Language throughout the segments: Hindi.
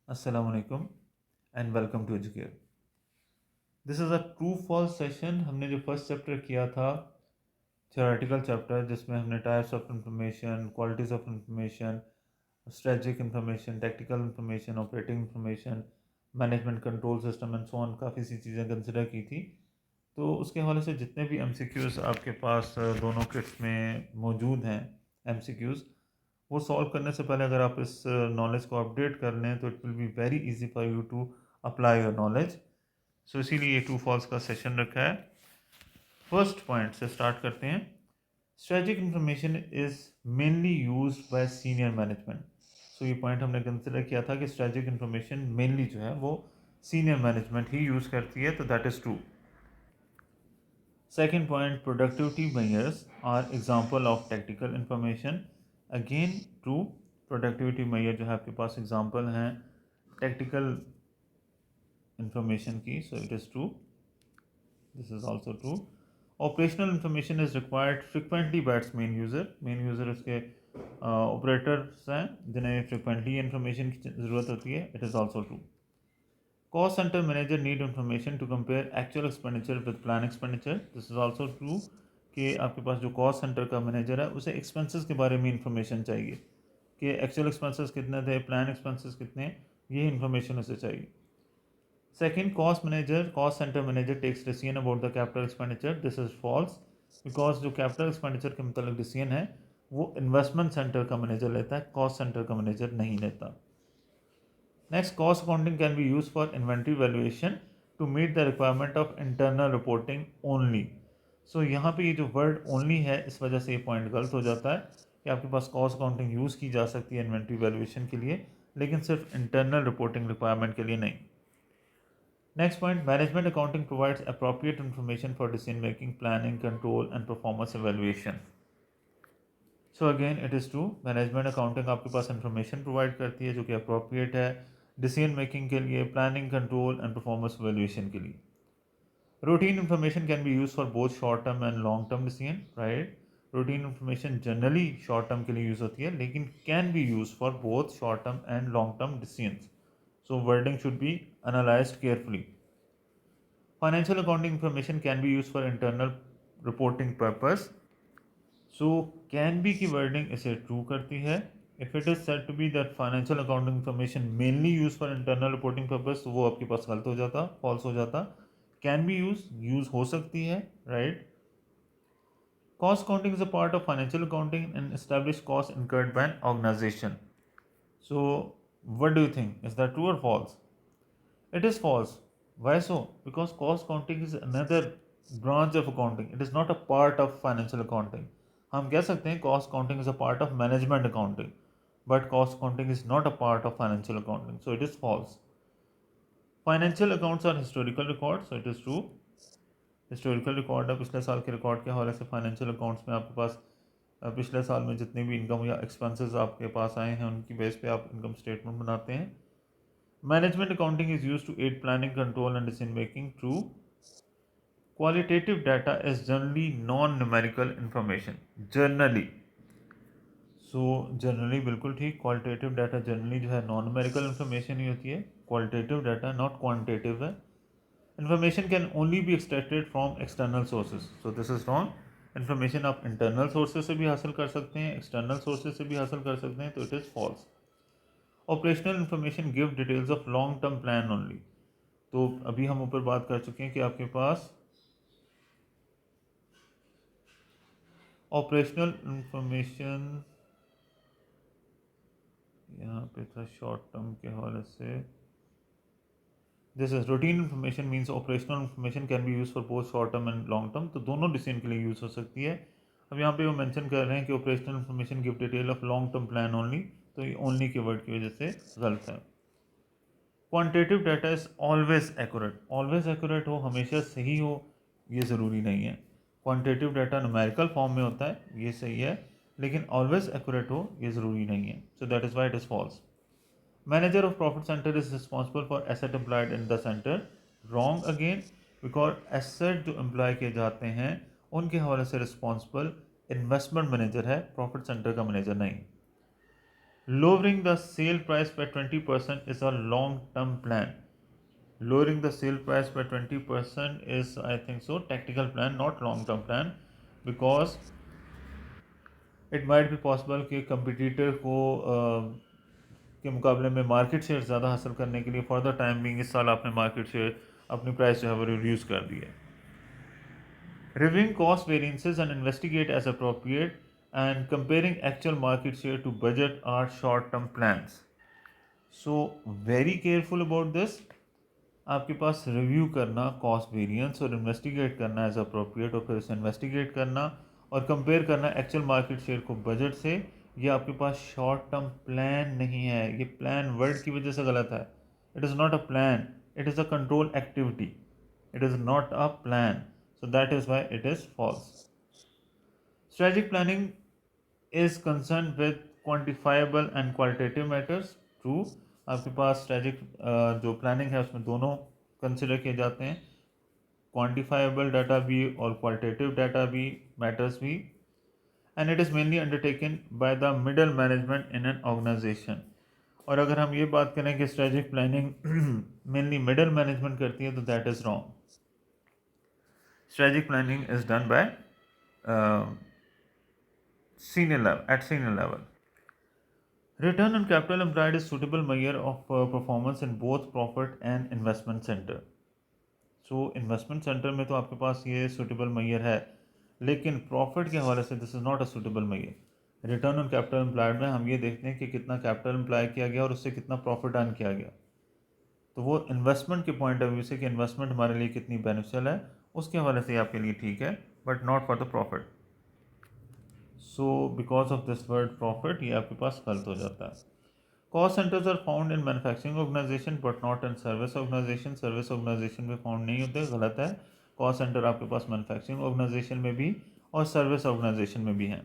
Assalamu alaikum and welcome to Educare. This is a true false session. हमने जो फर्स्ट चैप्टर किया था थियोरेटिकल चैप्टर जिसमें हमने types of information, qualities of information, strategic information, technical information, operating information, management control system and so on काफ़ी सी चीज़ें कंसिडर की थी। तो उसके हवाले से जितने भी एमसीक्यूज़ आपके पास दोनों किट्स में मौजूद हैं एमसीक्यूज़ वो सॉल्व करने से पहले अगर आप इस नॉलेज को अपडेट कर लें तो it will be very easy for you to apply your knowledge. So इसीलिए ये ट्रू फॉल्स का सेशन रखा है। फर्स्ट पॉइंट से स्टार्ट करते हैं। Strategic information is mainly use by senior management. So ये पॉइंट हमने कंसिडर किया था कि स्ट्रेटेजिक इंफॉर्मेशन मेनली जो है वो सीनियर मैनेजमेंट ही यूज़ करती है, तो that is true. Second point, productivity measures are example of tactical information. Again, true. Productivity measure जो है आपके पास example हैं tactical information की, so it is true. This is also true. Operational information is required frequently by its main user. Main user उसके operators हैं जिन्हें frequently information की ज़रूरत होती है. It is also true. Cost center manager need information to compare actual expenditure with plan expenditure. This is also true कि आपके पास जो कॉस्ट सेंटर का मैनेजर है उसे एक्सपेंसेस के बारे में इंफॉर्मेशन चाहिए कि एक्चुअल एक्सपेंसेस कितने थे, प्लान एक्सपेंसेस कितने, ये इंफॉर्मेशन उसे चाहिए। Second, cost centre manager takes decision about the capital expenditure. This is false because जो कैपिटल एक्सपेंडिचर के मतलब डिसीजन है वो इन्वेस्टमेंट सेंटर का मैनेजर लेता है, कॉस्ट सेंटर का मैनेजर नहीं लेता। Next, cost accounting can be used for inventory valuation to meet the requirement of internal reporting only. So यहाँ पे ये जो वर्ड ओनली है इस वजह से ये पॉइंट गलत हो जाता है कि आपके पास कॉस्ट अकाउंटिंग यूज़ की जा सकती है इन्वेंट्री वैल्यूएशन के लिए, लेकिन सिर्फ इंटरनल रिपोर्टिंग रिक्वायरमेंट के लिए नहीं। Next point, management accounting provides appropriate information for decision making, planning, control and performance evaluation. So again it is true, management accounting आपके पास इंफॉर्मेशन प्रोवाइड करती है जो कि अप्रोप्रिएट है डिसीजन मेकिंग के लिए, planning, control and performance evaluation के लिए। Routine information can be use for both short term and long term decision, right. Routine information generally short term के लिए यूज होती है लेकिन can be use for both short term and long term decision. So wording should be analysed carefully. Financial accounting information can be use for internal reporting purpose. So can be की वर्डिंग इसे ट्रू करती है। If it is said to be that financial accounting information mainly use for internal reporting purpose, तो वो आपके पास गलत हो जाता, फॉल्स हो जाता। कैन बी यूज हो सकती है, right. Cost accounting is a part of financial accounting and establish cost incurred by an organisation. So what do you think, is that true और false? It is false. Why so? Because cost accounting is another branch of accounting. It is not a part of financial accounting. हम कह सकते हैं cost accounting is a part of management accounting, but cost accounting is not a part of financial accounting. So it is false. Financial accounts are historical records, so it is true. Historical record है पिछले साल के रिकॉर्ड के हवाले से फाइनेंशियल अकाउंट्स में आपके पास पिछले साल में जितनी भी इनकम या एक्सपेंसेस आपके पास आए हैं उनकी बेस पे आप इनकम स्टेटमेंट बनाते हैं। Management accounting is used to aid planning, control, and decision making. True. Qualitative data is generally non-numerical information. Generally. So generally बिल्कुल ठीक, qualitative data generally जो है non-numerical information ही होती है, qualitative data not quantitative है। Information can only be extracted from external sources. So this is wrong. Information आप internal sources से भी हासिल कर सकते हैं, external sources से भी हासिल कर सकते हैं, तो it is false. Operational information give details of long term plan only. तो अभी हम ऊपर बात कर चुके हैं कि आपके पास ऑपरेशनल इंफॉर्मेशन यहाँ पे था शॉर्ट टर्म के हवाले से। This is routine information means operational information can be use for both short term and long term, तो दोनों डिसीजन के लिए यूज हो सकती है। अब यहाँ पे वो मेंशन कर रहे हैं कि operational information give detail of long term plan only, तो ये ओनली के वर्ड की वजह से गलत है। Quantitative data is always accurate हो, हमेशा सही हो, ये ज़रूरी नहीं है। क्वांटिटेटिव डाटा न्यूमेरिकल फॉर्म में होता है, ये सही है, लेकिन ऑलवेज एक्यूरेट हो ये ज़रूरी नहीं है। So that is why it is false. Manager of profit centre is responsible for asset employed in the centre. Wrong again, because asset जो एम्प्लॉय किए जाते हैं उनके हवाले से रिस्पॉन्सिबल इन्वेस्टमेंट मैनेजर है, प्रॉफिट सेंटर का मैनेजर नहीं। Lowering the sale price by 20% is a long-term plan. Lowering the sale price by 20% is, I think so, tactical plan, not long-term plan, because it might भी पॉसिबल कि कंपटीटर को के मुकाबले में मार्केट शेयर ज़्यादा हासिल करने के लिए फॉर द टाइम बिंग इस साल आपने मार्केट शेयर अपनी प्राइस जो है वो रिड्यूस कर दी है. Reviewing cost variances and investigate as appropriate, and comparing actual market share to budget are short-term plans. So very careful about this. आपके पास रिव्यू करना कॉस्ट वेरिएंस और इन्वेस्टिगेट करना एज अप्रोप्रिएट, और फिर उसे इन्वेस्टिगेट करना और कंपेयर करना एक्चुअल मार्केट शेयर को बजट से, ये आपके पास शॉर्ट टर्म प्लान नहीं है. ये प्लान वर्ड की वजह से गलत है. It is not a plan, it is a control activity. It is not a plan, so that is why it is false. Strategic planning is concerned with quantifiable and qualitative matters. True. आपके पास स्ट्रेटिक जो प्लानिंग है उसमें दोनों कंसिडर किए जाते हैं, क्वांटिफाइबल डाटा भी और क्वालिटेटिव डाटा भी, मैटर्स भी. And it is mainly undertaken by the middle management in an organisation. और अगर हम ये बात करें कि strategic planning mainly middle management करती है, तो that is wrong. Strategic planning is done by senior level. Return on capital employed is suitable measure of performance in both profit and investment center. So investment center में तो आपके पास ये suitable measure है, लेकिन प्रॉफिट के हवाले से this is not a suitable measure. Return on capital employed में हम ये देखते हैं कि कितना कैपिटल एम्प्लॉय किया गया और उससे कितना प्रॉफिट अर्न किया गया. तो वो इन्वेस्टमेंट के पॉइंट ऑफ व्यू से कि इन्वेस्टमेंट हमारे लिए कितनी बेनिफिशियल है, उसके हवाले से आपके लिए ठीक है, but not for the profit. So because of this word profit ये आपके पास गलत हो जाता है. Cost centres are found in manufacturing organisation but not in service organisation. Service organisation में फाउंड नहीं होते, गलत है. कॉस्ट सेंटर आपके पास मैन्युफैक्चरिंग ऑर्गेनाइजेशन में भी और सर्विस ऑर्गेनाइजेशन में भी हैं.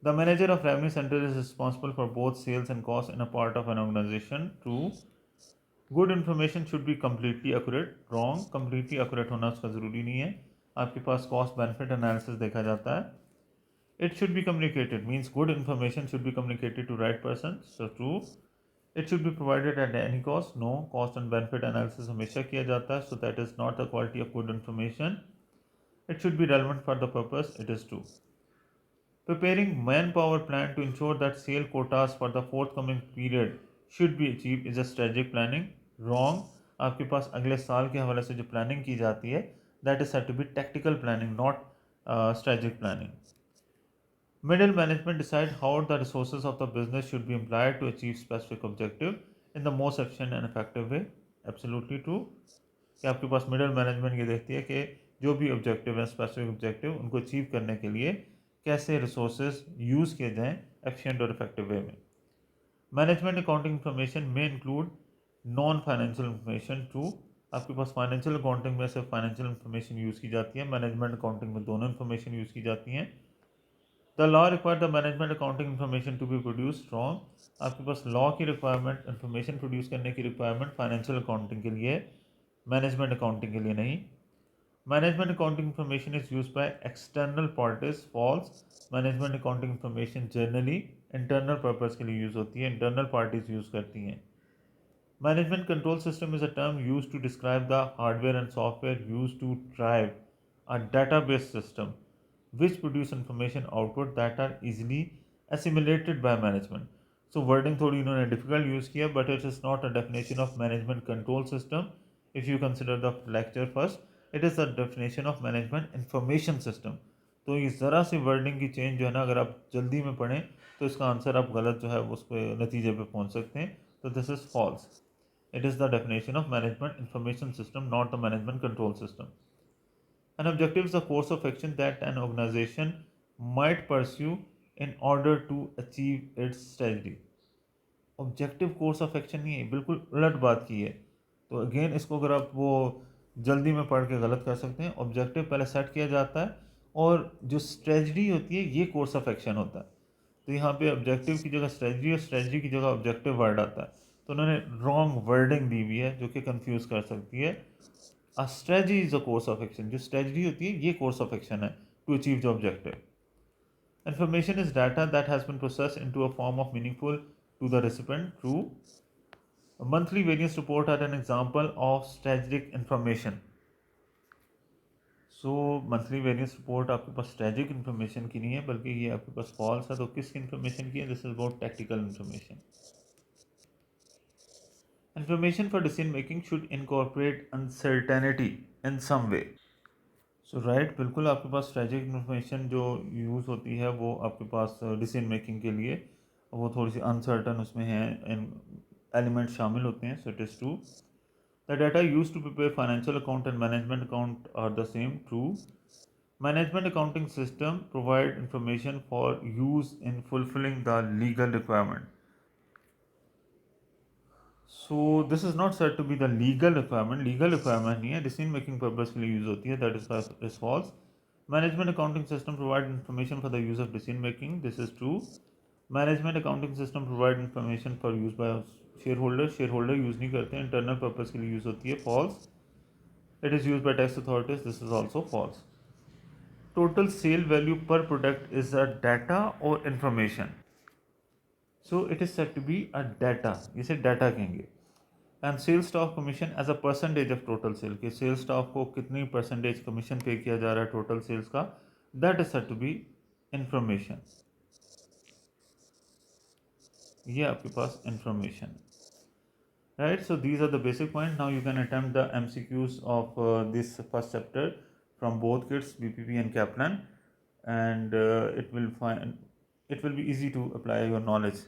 The manager of revenue centre is responsible for both sales and cost in a part of an organisation. True. Good information should be completely accurate. Wrong. Completely accurate होना उसका ज़रूरी नहीं है. आपके पास कॉस्ट बेनिफिट एनालिसिस देखा जाता है. It should be communicated means good information should be communicated to right person. So true. It should be provided at any cost. No. Cost and benefit analysis हमेशा किया जाता है, so that is not the quality of good information. It should be relevant for the purpose. It is true. Preparing manpower plan to ensure that sale quotas for the forthcoming period should be achieved is a strategic planning. Wrong. आपके पास अगले साल के हवाले से जो प्लानिंग की जाती है, that is said to be tactical planning, not strategic planning. Middle management decide how the resources of the business should be employed to achieve specific objective in the most efficient and effective way. Absolutely true. कि आपके पास मिडल मैनेजमेंट ये देखती है कि जो भी ऑब्जेक्टिव है, स्पेसिफिक ऑब्जेक्टिव, उनको अचीव करने के लिए कैसे रिसोर्सेज यूज़ किए जाएँ एफिशिएंट और इफेक्टिव वे में. मैनेजमेंट अकाउंटिंग इंफॉर्मेशन में include non financial information. True. आपके पास फाइनेंशियल अकाउंटिंग में सिर्फ फाइनेंशियल इंफॉर्मेशन यूज़ की जाती है, मैनेजमेंट अकाउंटिंग में दोनों इंफॉर्मेशन यूज़ की जाती हैं. The law require the management accounting information to be produce. Wrong. आपके पास लॉ की रिक्वायरमेंट, इंफॉर्मेशन प्रोड्यूस करने की रिक्वायरमेंट फाइनेंशियल अकाउंटिंग के लिए, मैनेजमेंट अकाउंटिंग के लिए नहीं. Management accounting information is use by external parties. False. Management accounting information generally internal purpose के लिए यूज़ होती है, इंटरनल पार्टीज यूज़ करती हैं. Management control system is a term use to describe the hardware and software use to drive a database system which produce information output that are easily assimilated by management. So wording थोड़ी इन्होंने difficult use किया, but it is not a definition of management control system. If you consider the lecture first, it is a definition of management information system. तो ये ज़रा सी वर्डिंग की चेंज जो है ना, अगर आप जल्दी में पढ़ें तो इसका आंसर आप गलत जो है उस पर नतीजे पे पहुंच सकते हैं. तो this is false. It is the definition of management information system, not the management control system. An objective is a course of action that an organization might pursue in order to achieve its strategy. Objective course of action नहीं है, बिल्कुल उलट बात की है. तो अगेन इसको अगर आप वो जल्दी में पढ़ के गलत कर सकते हैं. ऑब्जेक्टिव पहले सेट किया जाता है और जो स्ट्रेटजी होती है ये कोर्स ऑफ एक्शन होता है. तो यहाँ पे ऑब्जेक्टिव की जगह स्ट्रेटजी और स्ट्रेटजी की जगह ऑब्जेक्टिव वर्ड आता है. तो उन्होंने रॉन्ग वर्डिंग दी हुई है जो कि कंफ्यूज कर सकती है. A strategy is a course of action. जो strategy होती है ये course of action है to achieve the objective. Information is data that has been processed into a form of meaningful to the recipient. True. A monthly variance report are an example of strategic information. So monthly variance report आपके पास स्ट्रेटेजिक इन्फॉर्मेशन की नहीं है बल्कि ये आपके पास फॉल्स है. तो किस इन्फॉर्मेशन की है? This is about tactical information. Information for decision making should incorporate uncertainty in some way. So right, बिल्कुल आपके पास स्ट्रेटेजिक इन्फॉर्मेशन जो यूज़ होती है वो आपके पास डिसीजन मेकिंग के लिए वो थोड़ी सी अनसर्टन उसमें है एलिमेंट शामिल होते हैं. So it is true. The data used to prepare financial account and management account are the same. True. Management accounting system provide information for use in fulfilling the legal requirement. So this is not said to be the legal requirement. Legal requirement नहीं है, decision making purpose के लिए use होती है. That is false. Management accounting system provide information for the use of decision making. This is true. Management accounting system provide information for use by share holder use नहीं करते हैं, इंटरनल पर्पज़ के लिए यूज़ होती है. False. It is use by tax authorities. This is also false. Total sale value per product is a data और information. So it is set to be a data, इसे डाटा कहेंगे. And sale staff commission as a percentage of total sale, के सेल स्टाफ को कितनी परसेंटेज कमीशन पे किया जा रहा है टोटल सेल्स का, that is set to be information. ये आपके पास information. Right, so these are the basic points. Now you can attempt the MCQs of this first chapter from both kits, BPP and Kaplan, and it will be easy to apply your knowledge